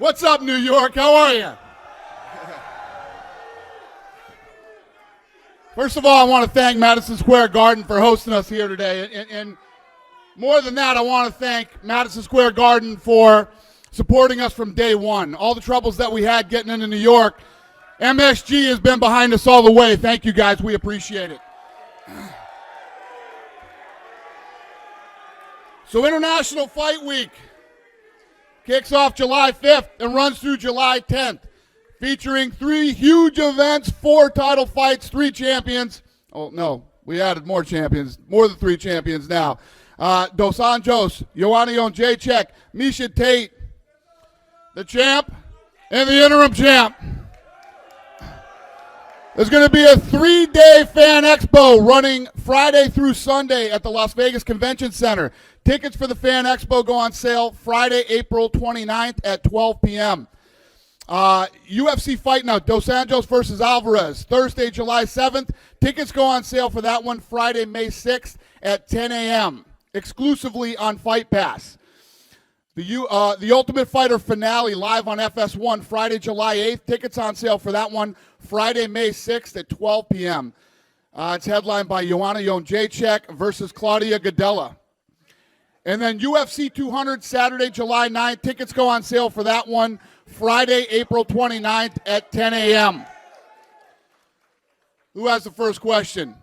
What's up, New York? How are you? First of all, I want to thank Madison Square Garden for hosting us here today. And more than that, I want to thank Madison Square Garden for supporting us from day one. All the troubles that we had getting into New York, MSG has been behind us all the way. Thank you, guys. We appreciate it. So International Fight Week kicks off July 5th and runs through July 10th, featuring 3 huge events, 4 title fights, 3 champions. Oh, no, we added more champions, more than 3 champions now. Dos Anjos, Joanna Jędrzejczyk, Miesha Tate, the champ, and the interim champ. There's going to be a 3-day fan expo running Friday through Sunday at the Las Vegas Convention Center. Tickets for the fan expo go on sale Friday, April 29th at 12 p.m. UFC Fight Night, Dos Anjos versus Alvarez, Thursday, July 7th. Tickets go on sale for that one Friday, May 6th at 10 a.m. exclusively on Fight Pass. The Ultimate Fighter finale live on FS1 Friday, July 8th. Tickets on sale for that one Friday, May 6th at 12 p.m. It's headlined by Joanna Jędrzejczyk versus Claudia Gadelha. And then UFC 200 Saturday, July 9th. Tickets go on sale for that one Friday, April 29th at 10 a.m. Who has the first question?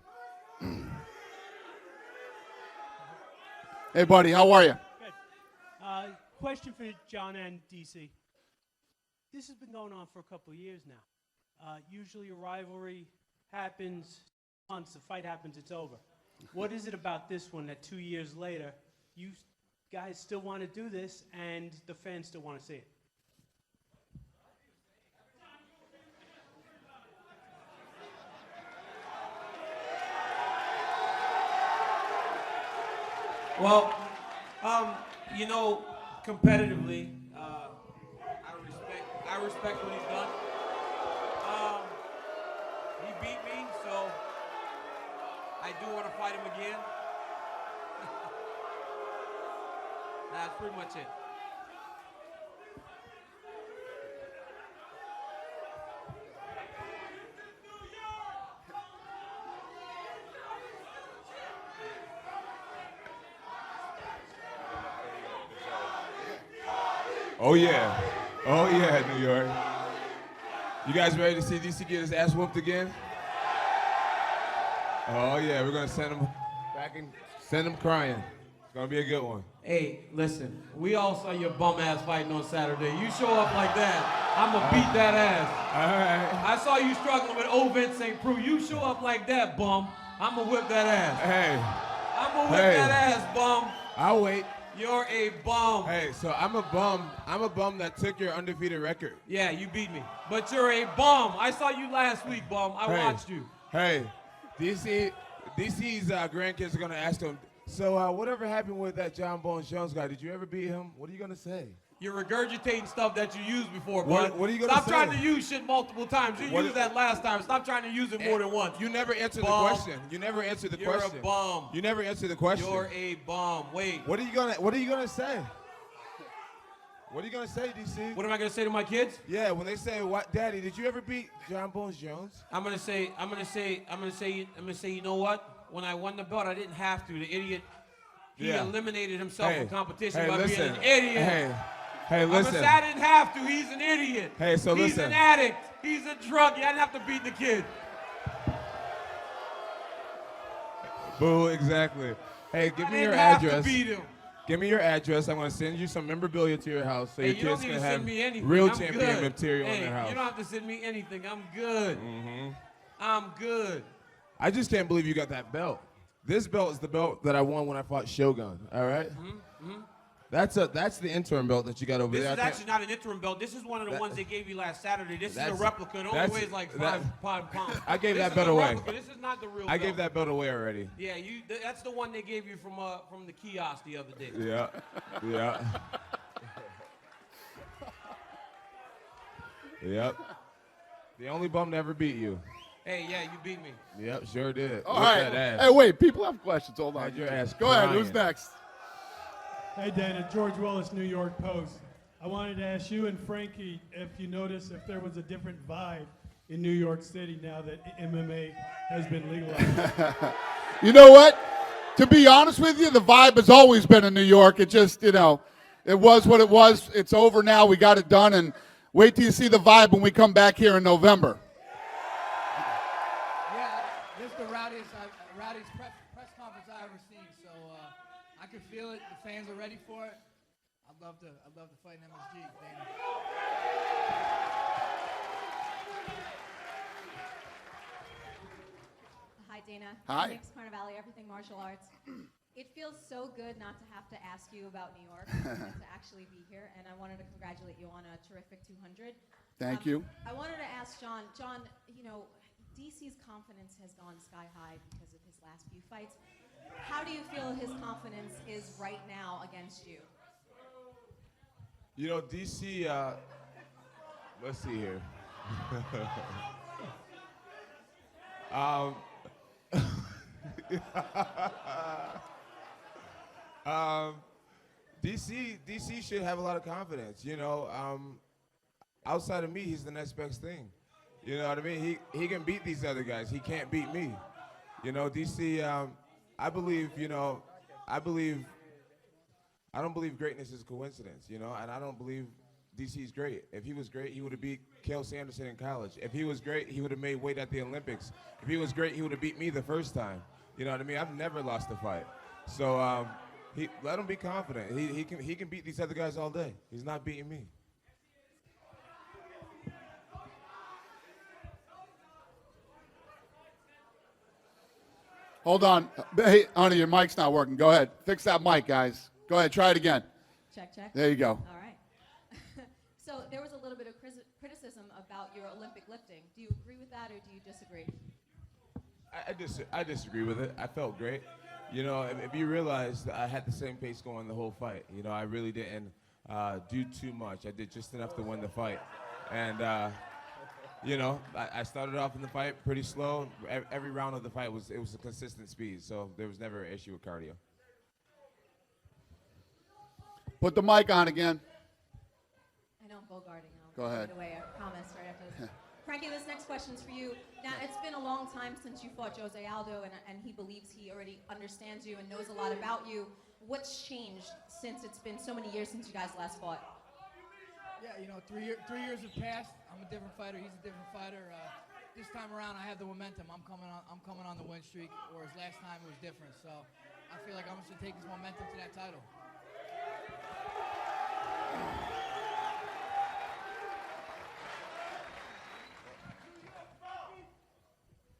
Hey, buddy, how are you? Question for John and DC. This has been going on for a couple of years now. Usually a rivalry happens, once the fight happens, it's over. What is it about this one that 2 years later, you guys still want to do this and the fans still want to see it? Well, competitively, I respect what he's done. He beat me, so I do want to fight him again. That's pretty much it. Oh yeah. Oh yeah, New York. You guys ready to see DC get his ass whooped again? Oh yeah, we're gonna send him back and send him crying. It's gonna be a good one. Hey, listen, we all saw your bum ass fighting on Saturday. You show up like that, I'ma beat that ass. All right. I saw you struggling with Ovin St. Preux. You show up like that, bum, I'ma whip that ass. Hey. I'ma whip that ass, bum. I'll wait. You're a bum. Hey, so I'm a bum that took your undefeated record. Yeah, you beat me. But you're a bum. I saw you last week, bum. I watched you. Hey, DC's grandkids are gonna ask him, so whatever happened with that John Bones Jones guy? Did you ever beat him? What are you gonna say? You're regurgitating stuff that you used before, What bud. are you gonna Stop say? trying to use shit multiple times. You What- used that last time. Stop trying to use it more than once. You never answered the Bum. question. You never answered the You're question. a bum. You never answered the question. You're a bum. Wait. What are you gonna say? What are you gonna say, DC? What am I gonna say to my kids? Yeah, when they say, "What, Daddy? Did you ever beat John Bones Jones?" I'm gonna say, you know what? When I won the belt, I didn't have to. The idiot, he Yeah. eliminated himself Hey, from competition hey, by listen. being an idiot. Hey, I'm gonna listen. say I didn't have to. He's an idiot. Hey, so He's listen. an addict. He's a drug. I didn't have to beat the kid. Boo, exactly. Hey, give I me your didn't have address. to beat him. Give me your address. I'm gonna send you some memorabilia to your house so Hey, your you don't kids need can to have send me anything. real I'm champion good. material Hey, in their house. you don't have to send me anything. I'm good. I'm good. I just can't believe you got that belt. This belt is the belt that I won when I fought Shogun. All right? That's the interim belt that you got over This there. is actually not an interim belt. This is one of the ones they gave you last Saturday. This is a that's- replica. It only that's- weighs like that- 5 pounds. I gave This that is belt a away. replica. This is not the real I belt. gave that belt away already. Yeah, that's the one they gave you from the kiosk the other day. Yeah. Yeah. Yep. The only bum to ever beat you. Hey, yeah, you beat me. Yep, sure did. All Whip right. that ass. Hey, wait, people have questions. Hold on. Had your ass Go ahead. crying. Who's next? Hey, Dana. George Willis, New York Post. I wanted to ask you and Frankie if you noticed if there was a different vibe in New York City now that MMA has been legalized. You know what? To be honest with you, the vibe has always been in New York. It just, it was what it was. It's over now. We got it done. And wait till you see the vibe when we come back here in November. Yeah, this is the rowdiest press conference I've ever seen. So I can feel it. The fans are ready for it. I'd love to fight in MSG, Dana. Hi, Dana. Hi. Nick's Carnivale, Everything Martial Arts. It feels so good not to have to ask you about New York and to actually be here. And I wanted to congratulate you on a terrific 200. Thank you. I wanted to ask John. John, DC's confidence has gone sky high because of his last few fights. How do you feel his confidence is right now against you? DC, let's see here. DC should have a lot of confidence. Outside of me, he's the next best thing. You know what I mean? He can beat these other guys. He can't beat me. DC. I don't believe greatness is a coincidence. And I don't believe DC's great. If he was great, he would have beat Cael Sanderson in college. If he was great, he would have made weight at the Olympics. If he was great, he would have beat me the first time. You know what I mean? I've never lost a fight. So let him be confident. He can beat these other guys all day. He's not beating me. Hold on. Hey, honey, your mic's not working. Go ahead. Fix that mic, guys. Go ahead. Try it again. Check, check. There you go. All right. So there was a little bit of criticism about your Olympic lifting. Do you agree with that or do you disagree? I disagree with it. I felt great. If you realize I had the same pace going the whole fight. I really didn't do too much. I did just enough to win the fight. And, I started off in the fight pretty slow. Every round of the fight was a consistent speed, so there was never an issue with cardio. Put the mic on again. I know I'm Bogarting. Go ahead. Right away, I promise, right after this. Frankie, this next question's for you. Now, it's been a long time since you fought Jose Aldo, and he believes he already understands you and knows a lot about you. What's changed since it's been so many years since you guys last fought? Yeah, 3 years have passed. I'm a different fighter. He's a different fighter. This time around, I have the momentum. I'm coming on the win streak. Whereas last time it was different. So I feel like I'm just gonna take this momentum to that title.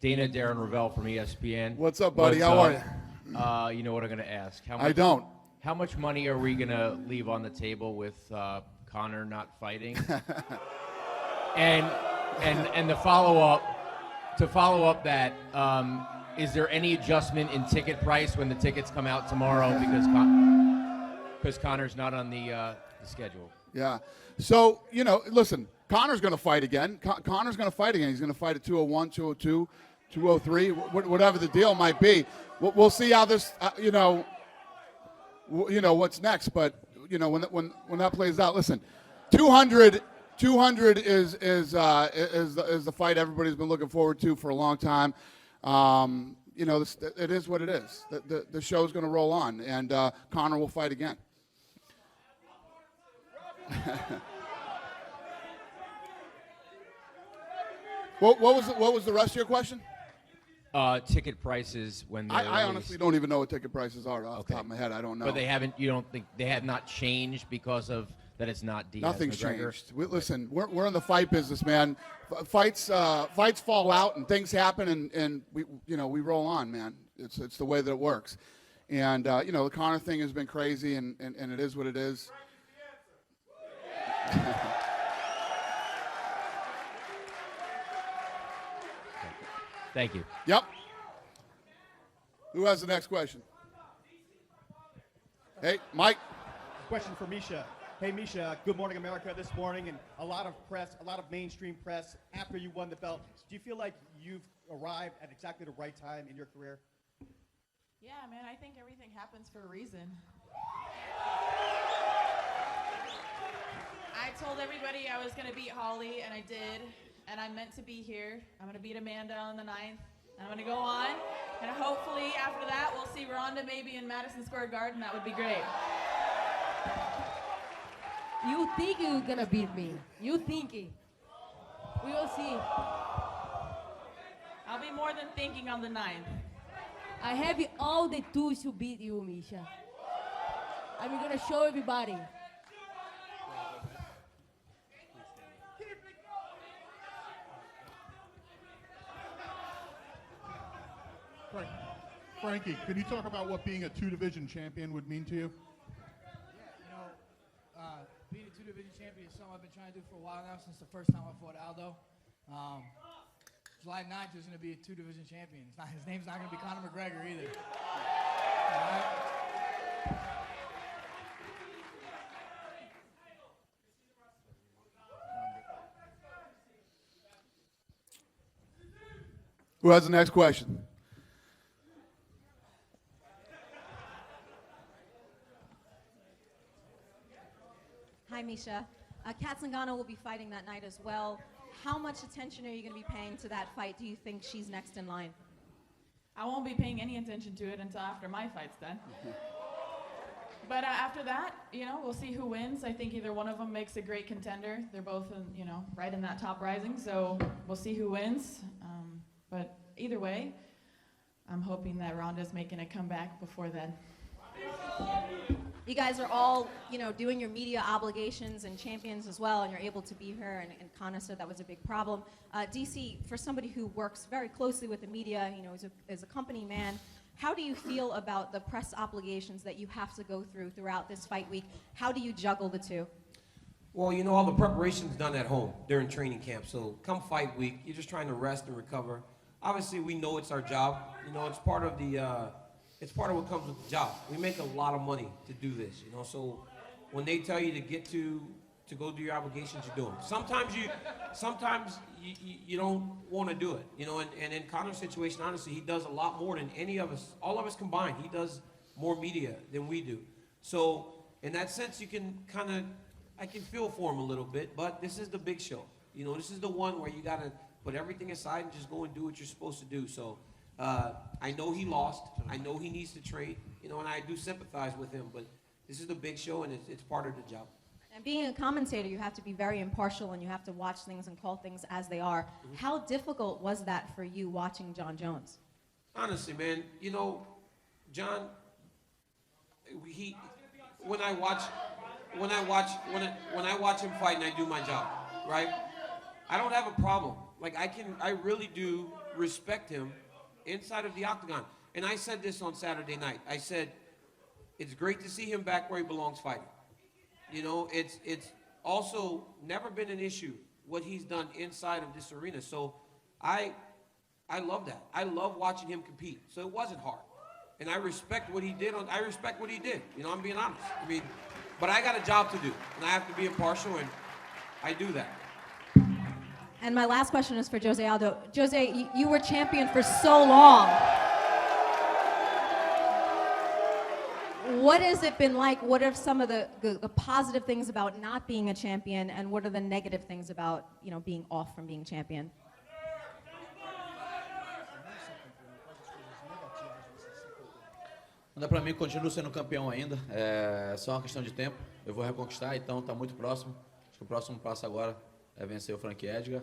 Dana, Darren Ravel from ESPN. What's up, buddy? How are you? You know what I'm going to ask. I don't. How much money are we going to leave on the table with Conor not fighting? and the to follow up that, is there any adjustment in ticket price when the tickets come out tomorrow because Conor's not on the schedule? Yeah. So, listen, Conor's going to fight again. Conor's going to fight again. He's going to fight at 201, 202, 203, whatever the deal might be. We'll see how this, what's next. But, when that plays out, listen, 200 is the fight everybody's been looking forward to for a long time. It is what it is. The show's going to roll on, and Conor will fight again. What was the rest of your question? Ticket prices when they're I honestly don't even know what ticket prices are off the top of my head. I don't know. But you don't think they have not changed because of that it's not Diaz Nothing's McGregor? changed. Listen, we're in the fight business, man. Fights fall out and things happen, and we roll on, man. It's the way that it works. And the Conor thing has been crazy, and it is what it is. Thank you. Yep. Who has the next question? Hey, Mike. Question for Misha. Hey, Misha, Good Morning America this morning, and a lot of mainstream press after you won the belt. Do you feel like you've arrived at exactly the right time in your career? Yeah, man, I think everything happens for a reason. I told everybody I was going to beat Holly, and I did. And I meant to be here. I'm going to beat Amanda on the 9th. And I'm going to go on. And hopefully after that, we'll see Ronda maybe in Madison Square Garden. That would be great. You think you're gonna beat me? You thinking? We will see. I'll be more than thinking on the 9th. I have all the tools to beat you, Misha. I'm gonna show everybody. Frankie, can you talk about what being a two-division champion would mean to you? Being a two-division champion is something I've been trying to do for a while now, since the first time I fought Aldo. July 9th is going to be a two-division champion. His name's not going to be Conor McGregor either. All right? Who has the next question? Hi, Misha. Kat Zingano will be fighting that night as well. How much attention are you going to be paying to that fight? Do you think she's next in line? I won't be paying any attention to it until after my fight's done. But after that, we'll see who wins. I think either one of them makes a great contender. They're both, right in that top rising. So we'll see who wins. But either way, I'm hoping that Ronda's making a comeback before then. You guys are all, doing your media obligations and champions as well, and you're able to be here, and Conor said that was a big problem. DC, for somebody who works very closely with the media, as a company man, how do you feel about the press obligations that you have to go throughout this fight week? How do you juggle the two? Well, all the preparation's done at home during training camp. So come fight week, you're just trying to rest and recover. Obviously, we know it's our job. It's part of it's part of what comes with the job. We make a lot of money to do this, So when they tell you to get to go do your obligations, you do them. Sometimes you don't want to do it, And in Conor's situation, honestly, he does a lot more than any of us, all of us combined. He does more media than we do. So in that sense, you can I can feel for him a little bit. But this is the big show, This is the one where you got to put everything aside and just go and do what you're supposed to do. So. I know he lost. I know he needs to train, and I do sympathize with him, but this is the big show, and it's part of the job. And being a commentator, you have to be very impartial, and you have to watch things and call things as they are. Mm-hmm. How difficult was that for you watching Jon Jones? Honestly, man, Jon, when I watch him fight and I do my job, right? I don't have a problem. I really do respect him inside of the octagon. And I said this on Saturday night. I said, it's great to see him back where he belongs fighting. It's also never been an issue what he's done inside of this arena. So I love that. I love watching him compete. So it wasn't hard. And I respect what he did. I'm being honest. But I got a job to do. And I have to be impartial, and I do that. And my last question is for Jose Aldo. Jose, you were champion for so long. What has it been like? What are some of the positive things about not being a champion, and what are the negative things about, being off from being champion? Para mim, continuo sendo campeão ainda. É só uma questão de tempo. Eu vou reconquistar, então está muito próximo. Acho que o próximo passo agora é vencer o Frankie Edgar,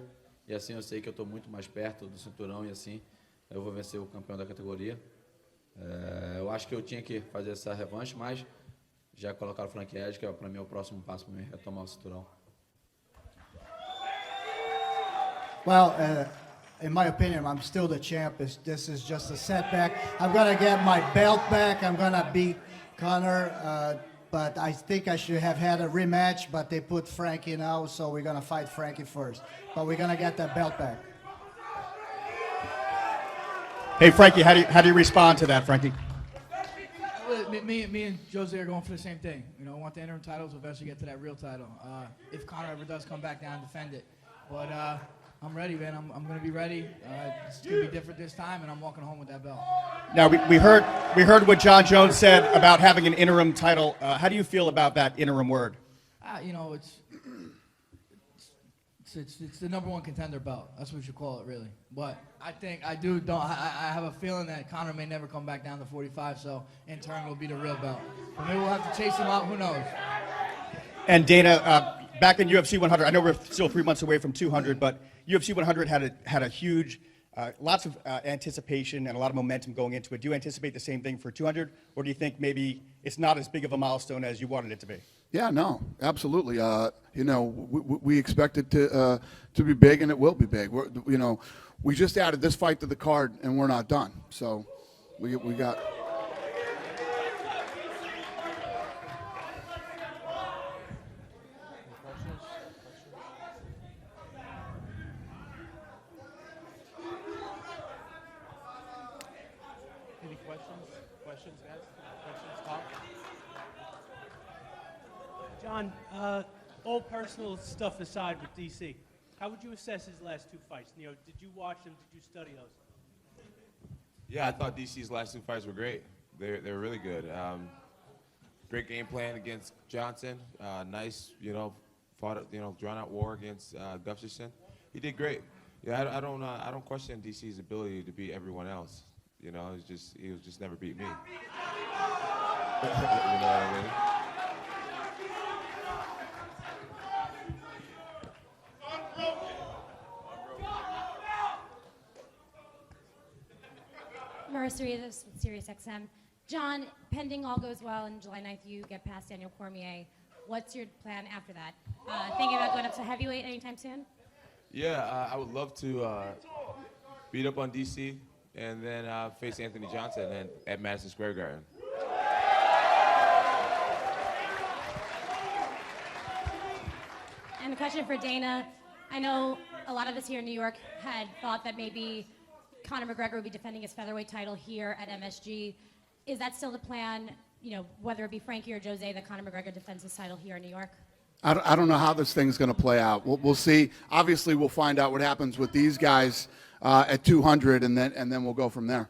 e assim eu sei que eu estou muito mais perto do cinturão, e assim eu vou vencer o campeão da categoria. Eu acho que eu tinha que fazer essa revanche, mas já colocaram o Frankie Edgar, para mim é o próximo passo para mim retomar o cinturão. Well, in my opinion, I'm still the champ. This is just a setback. I'm going to get my belt back. I'm going to beat Conor. But I think I should have had a rematch, but they put Frankie now, so we're going to fight Frankie first. But we're going to get that belt back. Hey, Frankie, how do you respond to that, Frankie? Me and Jose are going for the same thing. I want the interim titles, eventually get to that real title. If Conor ever does come back down and defend it. But I'm ready, man. I'm going to be ready. It's going to be different this time, and I'm walking home with that belt. Now, we heard what Jon Jones said about having an interim title. How do you feel about that interim word? It's It's the number one contender belt. That's what you call it, really. But I think I have a feeling that Conor may never come back down to 45. So in turn, it'll be the real belt. But maybe we'll have to chase him out. Who knows? And Dana, back in UFC 100, I know we're still 3 months away from 200, but UFC 100 had a huge, lots of anticipation and a lot of momentum going into it. Do you anticipate the same thing for 200, or do you think maybe it's not as big of a milestone as you wanted it to be? Yeah, no, absolutely. You know, we expect it to be big, and it will be big. You know, we just added this fight to the card, and we're not done. So we got. Any questions? Questions, guys? Questions, talk? John, all personal stuff aside with DC, how would you assess his last two fights? You know, did you watch them? Did you study those? Yeah, I thought DC's last two fights were great. They're really good. Great game plan against Johnson. Nice, you know, drawn out war against Gustafsson. He did great. Yeah, I don't question DC's ability to beat everyone else. You know, he'll just never beat me. You know what I mean? Marissa Rivas with SiriusXM. John, pending all goes well and July 9th you get past Daniel Cormier, what's your plan after that? Thinking about going up to heavyweight anytime soon? Yeah, I would love to beat up on DC and then face Anthony Johnson at Madison Square Garden. And a question for Dana. I know a lot of us here in New York had thought that maybe Conor McGregor would be defending his featherweight title here at MSG. Is that still the plan, you know, whether it be Frankie or Jose, that Conor McGregor defends his title here in New York? I don't know how this thing's going to play out. We'll see. Obviously, we'll find out what happens with these guys at 200, and then we'll go from there.